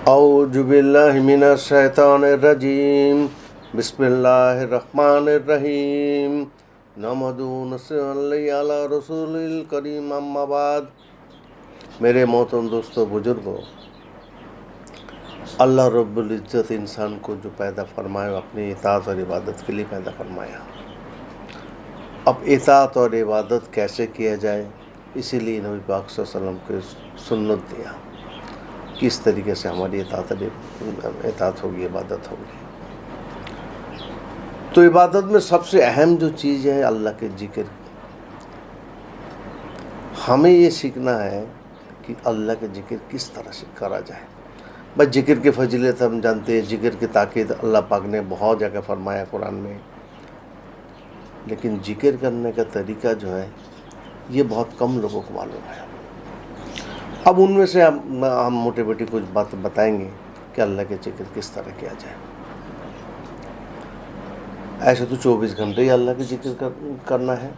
औज़ु बिल्लाहि मिनश शैतानिर रजीम बिस्मिल्लाहिर्रहमानिर रहीम नहमदुहु व नसल्ली अला रसूलिल करीम अम्मा बाद। मेरे मोहतरम दोस्तों, बुजुर्गों, अल्लाह रब्बुल इज़्ज़त इंसान को जो पैदा फरमाया अपनी इताअत और इबादत के लिए पैदा फरमाया। अब इताअत और इबादत कैसे किया जाए, इसीलिए नबी पाक सल्लल्लाहु अलैहि वसल्लम को सुन्नत दिया, किस तरीके से हमारी इताअत होगी, इबादत होगी। तो इबादत में सबसे अहम जो चीज़ है अल्लाह के जिक्र। हमें ये सीखना है कि अल्लाह के जिक्र किस तरह से करा जाए। बस जिक्र की फजीलत हम जानते हैं, जिक्र की ताकीद अल्लाह पाक ने बहुत जगह फरमाया कुरान में, लेकिन जिक्र करने का तरीका जो है ये बहुत कम लोगों को मालूम है। अब उनमें से हम मोटे मोटी कुछ बात बताएंगे कि अल्लाह के जिक्र किस तरह किया जाए। ऐसे तो 24 घंटे ही अल्लाह के जिक्र करना है।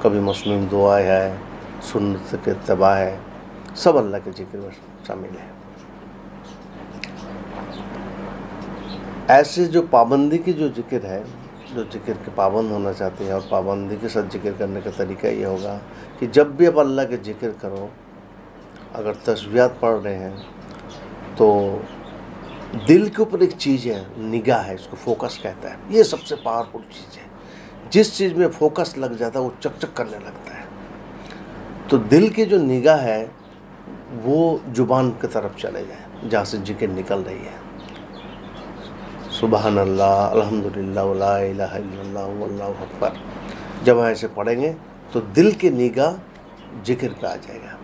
कभी मसनून दुआ है, सुन्नत के इत्तिबा है, सब अल्लाह के जिक्र में शामिल है। ऐसे जो पाबंदी की जो जिक्र है, जो जिक्र के पाबंद होना चाहते हैं और पाबंदी के साथ जिक्र करने का तरीका ये होगा कि जब भी आप अल्लाह के जिक्र करो, अगर तस्बीहात पढ़ रहे हैं तो दिल के ऊपर एक चीज़ है, निगाह है, इसको फोकस कहता है। ये सबसे पावरफुल चीज़ है। जिस चीज़ में फोकस लग जाता है वो चकचक करने लगता है। तो दिल की जो निगाह है वो जुबान की तरफ चले जाए, जहाँ से जिक्र निकल रही है। सुबहान अल्लाह, अल्हम्दुलिल्लाह, ला इलाहा इल्लल्लाह, वल्लाहु अकबर। जब हम ऐसे पढ़ेंगे तो दिल की निगाह जिक्र पे आ जाएगा।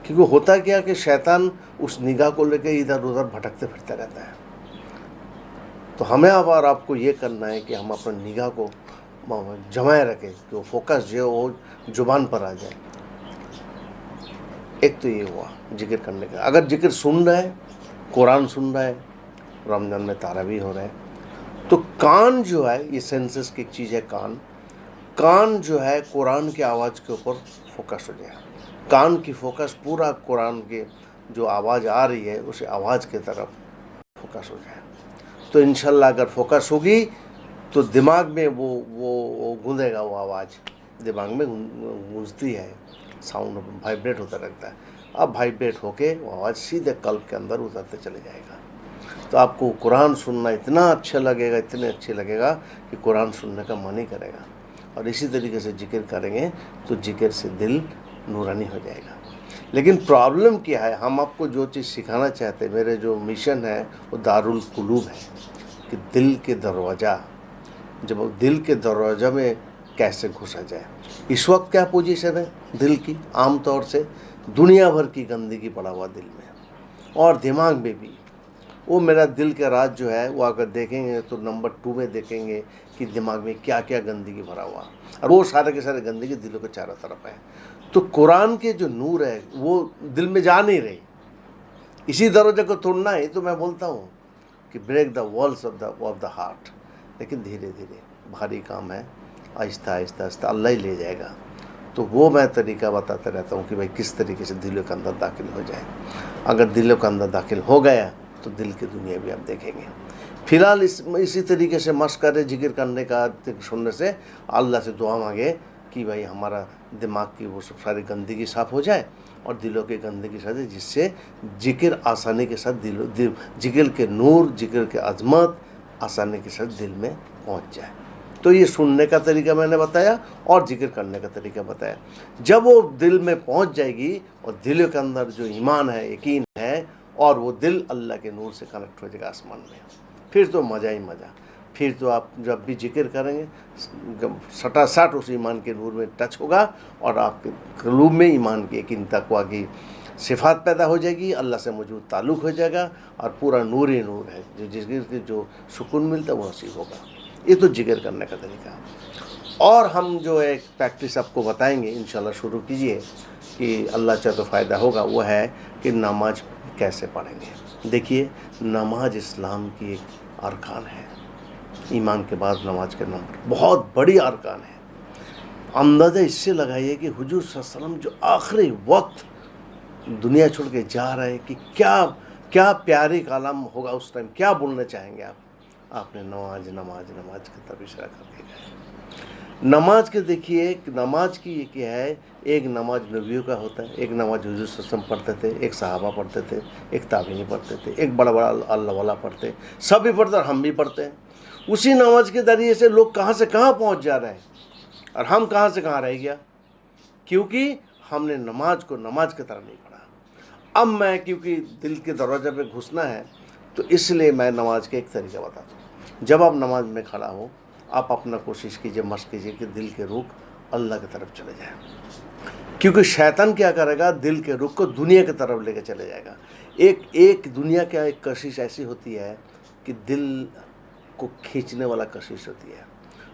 क्योंकि होता क्या कि शैतान उस निगाह को लेकर इधर उधर भटकते फिरते रहता है। तो हमें अब और आपको ये करना है कि हम अपनी निगाह को जमाए रखें कि वो फोकस जो वो जुबान पर आ जाए। एक तो ये हुआ जिक्र करने का। अगर जिक्र सुन रहा है, कुरान सुन रहा है, रमज़ान में तारावी हो रहा है, तो कान जो है, ये सेंसेस की एक चीज़ है, कान जो है कुरान की आवाज़ के ऊपर फोकस हो जाए। कान की फोकस पूरा कुरान के जो आवाज़ आ रही है उस आवाज़ की तरफ फोकस हो जाए। तो इंशाल्लाह अगर फोकस होगी तो दिमाग में वो गूंजेगा, वो आवाज़ दिमाग में गूंजती है, साउंड वाइब्रेट होता रहता है। अब वाइब्रेट होके वो आवाज़ सीधे कल्ब के अंदर उतरते चले जाएगा। तो आपको कुरान सुनना इतना अच्छा लगेगा, इतने अच्छे लगेगा कि कुरान सुनने का मन ही करेगा। और इसी तरीके से जिक्र करेंगे तो जिक्र से दिल नूरानी हो जाएगा। लेकिन प्रॉब्लम क्या है, हम आपको जो चीज़ सिखाना चाहते हैं, मेरे जो मिशन है वो दारुल कुलूब है कि दिल के दरवाज़ा, जब दिल के दरवाज़ा में कैसे घुसा जाए। इस वक्त क्या पोजीशन है दिल की? आम तौर से दुनिया भर की गंदगी पड़ा हुआ दिल में और दिमाग में भी। वो मेरा दिल का राज जो है वो अगर देखेंगे तो नंबर 2 में देखेंगे कि दिमाग में क्या क्या गंदगी भरा हुआ, और वो सारे के सारे गंदगी दिलों के चारों तरफ है। तो कुरान के जो नूर है वो दिल में जा नहीं रही। इसी दरवाजे को तोड़ना है। तो मैं बोलता हूँ कि break the walls of the heart. लेकिन धीरे धीरे भारी काम है, आहिस्ता आहिस्ता आहिस्ता अल्लाह ही ले जाएगा। तो वो मैं तरीका बताता रहता हूँ कि भाई किस तरीके से दिलों के अंदर दाखिल हो जाए। अगर दिलों के अंदर दाखिल हो गया तो दिल की दुनिया भी आप देखेंगे। फिलहाल इसी तरीके से मशक करें जिक्र करने का, सुनने से अल्लाह से दुआ मांगे कि भाई हमारा दिमाग की वो सब सारी गंदगी साफ़ हो जाए और दिलों की गंदगी साथ, जिससे जिक्र आसानी के साथ जिक्र के नूर, जिक्र के अजमत आसानी के साथ दिल में पहुंच जाए। तो ये सुनने का तरीका मैंने बताया और जिक्र करने का तरीका बताया। जब वो दिल में पहुंच जाएगी और दिल के अंदर जो ईमान है, यकीन है, और वो दिल अल्लाह के नूर से कनेक्ट हो जाएगा आसमान में, फिर तो मज़ा ही मज़ा। फिर तो आप जब भी जिक्र करेंगे सटासट उस ईमान के नूर में टच होगा और आपके क़ुलूब में ईमान की, यकीन, तक़वा की सिफ़ात पैदा हो जाएगी, अल्लाह से मौजूद ताल्लुक़ हो जाएगा और पूरा नूर ही नूर है। जो जिक्र के जो सुकून मिलता है वो नसीब होगा। ये तो जिक्र करने का तरीका। और हम जो एक प्रैक्टिस आपको बताएंगे, इंशाल्लाह शुरू कीजिए कि अल्लाह चाहे तो फ़ायदा होगा। वो है कि नमाज कैसे पढ़ेंगे। देखिए, नमाज इस्लाम की एक अरकान है। ईमान के बाद नमाज के नंबर बहुत बड़ी अरकान है। अंदाज़ा इससे लगाइए कि हुजूर सल्लल्लाहु अलैहि वसल्लम जो आखिरी वक्त दुनिया छोड़ के जा रहे हैं कि क्या क्या प्यारी कलाम होगा उस टाइम, क्या बोलना चाहेंगे आप? आपने नमाज नमाज नमाज की तरफ इशारा करके गए। नमाज के देखिए, नमाज की ये क्या है, एक नमाज नबियों का होता है, एक नमाज हुजूर सल्लल्लाहु अलैहि वसल्लम पढ़ते थे, एक सहाबा पढ़ते थे, एक ताबीनी पढ़ते थे, एक बड़ा बड़ा अल्लाह वाला पढ़ते, सब भी पढ़ते और हम भी पढ़ते हैं। उसी नमाज के जरिए से लोग कहाँ से कहाँ पहुँच जा रहे हैं और हम कहाँ से कहाँ रह गया, क्योंकि हमने नमाज को नमाज की तरह नहीं पढ़ा। अब मैं, क्योंकि दिल के दरवाजे पे घुसना है, तो इसलिए मैं नमाज के एक तरीका बताता हूँ। जब आप नमाज में खड़ा हो, आप अपना कोशिश कीजिए, मशक कीजिए कि दिल के रुख अल्लाह की तरफ चले जाए, क्योंकि शैतान क्या करेगा, दिल के रुख को दुनिया की तरफ लेकर चले जाएगा। एक दुनिया का एक कशिश ऐसी होती है कि दिल को खींचने वाला कशिश होती है,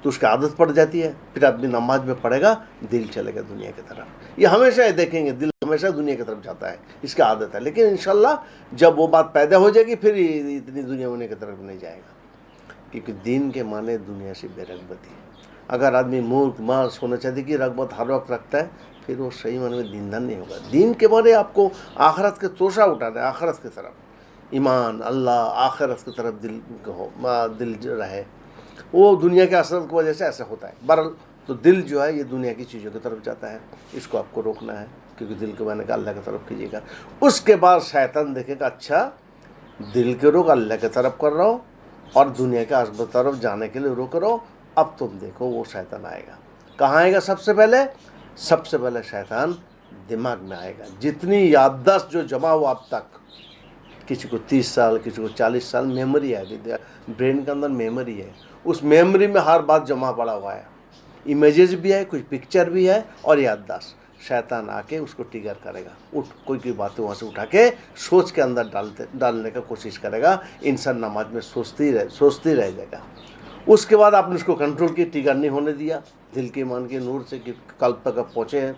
तो उसकी आदत पड़ जाती है, फिर आदमी नमाज में पढ़ेगा, दिल चलेगा दुनिया की तरफ। ये हमेशा देखेंगे, दिल हमेशा दुनिया की तरफ जाता है, इसकी आदत है। लेकिन इंशाल्लाह जब वो बात पैदा हो जाएगी, फिर इतनी दुनिया की तरफ नहीं जाएगा, क्योंकि दीन के माने दुनिया से बेरगबती। अगर आदमी मूर्ख माल सोना चांदी की रगबत हर वक्त रखता है, फिर वो सही माने में दीनदार नहीं होगा। दीन के माने आपको आखिरत के तोशा उठाना है, आखिरत की तरफ, ईमान, अल्लाह, आखिरत की तरफ दिल रहे। वो दुनिया के असरत की वजह से ऐसा होता है। बहरहाल तो दिल जो है ये दुनिया की चीज़ों की तरफ जाता है, इसको आपको रोकना है, क्योंकि दिल के माने का अल्लाह की तरफ कीजिएगा। उसके बाद शैतान देखेगा, अच्छा दिल के रुख अल्लाह की तरफ कर रहा हो और दुनिया के असरत तरफ जाने के लिए रोक रहा हो, अब तुम देखो वो शैतान आएगा। कहाँ आएगा? सबसे पहले शैतान दिमाग में आएगा। जितनी याददाश्त जो जमा हो अब तक, किसी को 30 साल, किसी को 40 साल मेमोरी है, ब्रेन के अंदर मेमोरी है, उस मेमोरी में हर बात जमा पड़ा हुआ है, इमेजेस भी है, कुछ पिक्चर भी है और याददाश्त। शैतान आके उसको ट्रिगर करेगा, कोई बातें वहाँ से उठा के सोच के अंदर डालने का कोशिश करेगा। इंसान नमाज में सोचती रह जाएगा। उसके बाद आपने उसको कंट्रोल की, ट्रिगर नहीं होने दिया, दिल के ईमान के नूर से कि कल्ब तक आप पहुँचे हैं,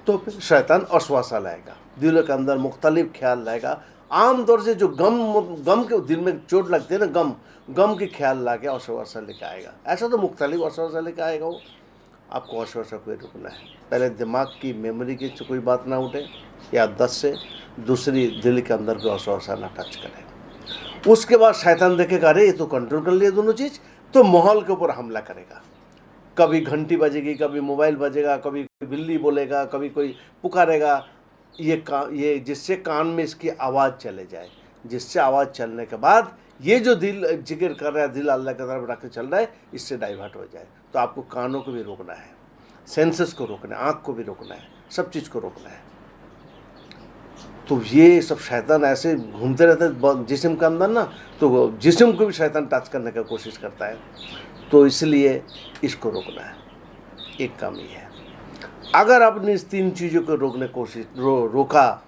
तो फिर शैतान असवासा लाएगा, दिल के अंदर मुख्तलिफ ख्याल लाएगा। आमतौर से जो गम के दिल में चोट लगती है ना, गम के ख्याल ला के असवासा लेके आएगा। ऐसा तो मुख्तलिफ असवासा लेके आएगा वो। आपको असवासा को रुकना है, पहले दिमाग की मेमोरी की कोई बात ना उठे या 10 से, दूसरी दिल के अंदर को असवासा ना टच करे। उसके बाद शैतान देखेगा, अरे ये तो कंट्रोल कर लिया दोनों चीज़, तो माहौल के ऊपर हमला करेगा। कभी घंटी बजेगी, कभी मोबाइल बजेगा, कभी बिल्ली बोलेगा, कभी कोई पुकारेगा, ये जिससे कान में इसकी आवाज़ चले जाए, जिससे आवाज़ चलने के बाद ये जो दिल जिक्र कर रहा है, दिल अल्लाह की तरफ रख के चल रहा है, इससे डाइवर्ट हो जाए। तो आपको कानों को भी रोकना है, सेंसेस को रोकना है, आँख को भी रोकना है, सब चीज़ को रोकना है। तो ये सब शैतान ऐसे घूमते रहते हैं जिस्म के अंदर ना, तो जिस्म को भी शैतान टच करने का कोशिश करता है। तो इसलिए इसको रोकना है, एक काम ये है। अगर आपने इस 3 चीज़ों को रोकने की कोशिश रोका,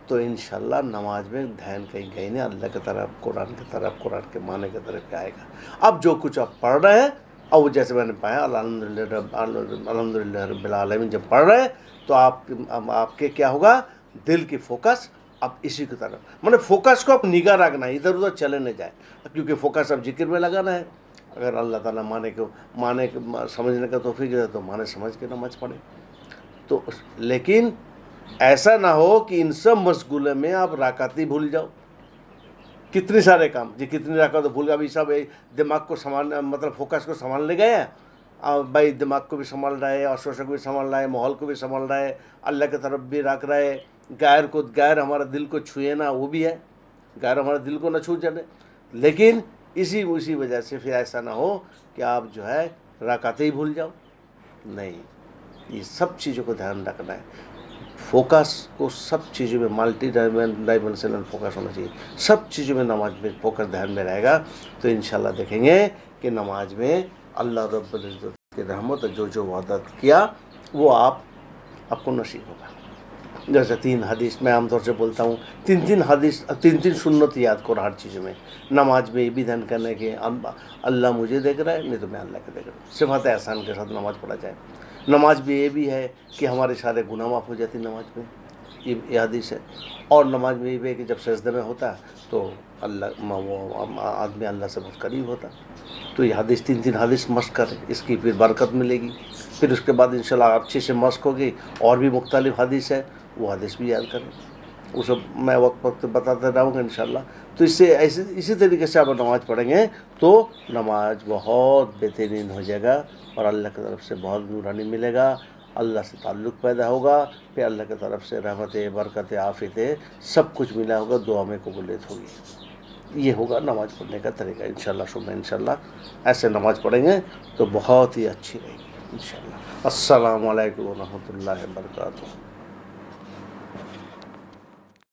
तो इंशाल्लाह नमाज में ध्यान कहीं गई नहीं, अल्लाह की तरफ, कुरान की तरफ, कुरान के माने की तरफ आएगा। अब जो कुछ आप पढ़ रहे हैं, और वो जैसे मैंने पाया अल्हम्दुलिल्लाह रब्बिल आलमीन, जब पढ़ रहे हैं तो आपके क्या होगा, दिल की फोकस अब इसी की तरफ, मतलब फोकस को आप निगाह रखना है, इधर उधर चले न जाए, क्योंकि फोकस अब जिक्र में लगाना है। अगर अल्लाह ताला माने समझने का तौफीक दे तो माने समझ के नमाज पढ़े। तो लेकिन ऐसा ना हो कि इन सब मशगूले में आप राकाती भूल जाओ। कितने सारे काम जी, कितनी राकात भूल गया, अभी सब दिमाग को संभालने, मतलब फोकस को संभालने गए हैं। भाई दिमाग को भी संभाल रहा है, असोशा को भी संभाल रहा है, माहौल को भी संभाल रहा है, अल्लाह की तरफ भी रख रहा है, गैर हमारा दिल को छुए ना, वो भी है, गैर हमारा दिल को ना छू जाने। लेकिन इसी वजह से फिर ऐसा ना हो कि आप जो है राकातें ही भूल जाओ। नहीं, ये सब चीज़ों को ध्यान रखना है। फोकस को सब चीज़ों में मल्टी डायमेंशनल फोकस होना चाहिए, सब चीज़ों में नमाज में फोकस ध्यान में रहेगा, तो इंशाल्लाह देखेंगे कि नमाज में अल्लाह रब्बुल इज़्ज़त की रहमत, जो वादत किया वो आपको नसीब होगा। जैसे 3 हदीस मैं आमतौर से बोलता हूँ, 3 हदीस, 3 सुन्नत याद करो हर चीज़ में। नमाज में ये भी ध्यान करना कि अल्लाह मुझे देख रहा है, नहीं तो मैं अल्लाह को देख रहा हूँ। सिफ़ात एहसान के साथ नमाज पढ़ा जाए। नमाज में ये भी है कि हमारे सारे गुनाह माफ़ हो जाती नमाज में, ये हदीस है। और नमाज में ये भी है कि जब सजदे में होता है तो आदमी अल्लाह से बहुत करीब होता। तो ये हदीस 3 हदीस मस्क करें, इसकी फिर बरकत मिलेगी। फिर उसके बाद इंशाल्लाह अच्छे से मस्क होगी, और भी मुख्तलिफ हदीस है, वो हदीस भी याद करें। वो सब मैं वक्त वक्त बताते रहूँगा इंशाल्लाह। तो इससे इसी तरीके से आप नमाज़ पढ़ेंगे तो नमाज बहुत बेहतरीन हो जाएगा और अल्लाह की तरफ से बहुत नूरानी मिलेगा, अल्लाह से ताल्लुक़ पैदा होगा, फिर अल्लाह की तरफ से रहमतें, बरकतें, आफ़ियतें सब कुछ मिला होगा, दुआ में कबूलियत होगी। ये होगा नमाज़ पढ़ने का तरीका इंशाल्लाह शुभ इंशाल्लाह। ऐसे नमाज़ पढ़ेंगे तो बहुत ही अच्छी रहेगी इंशाल्लाह। अस्सलामु अलैकुम व रहमतुल्लाहि व बरकातुहू।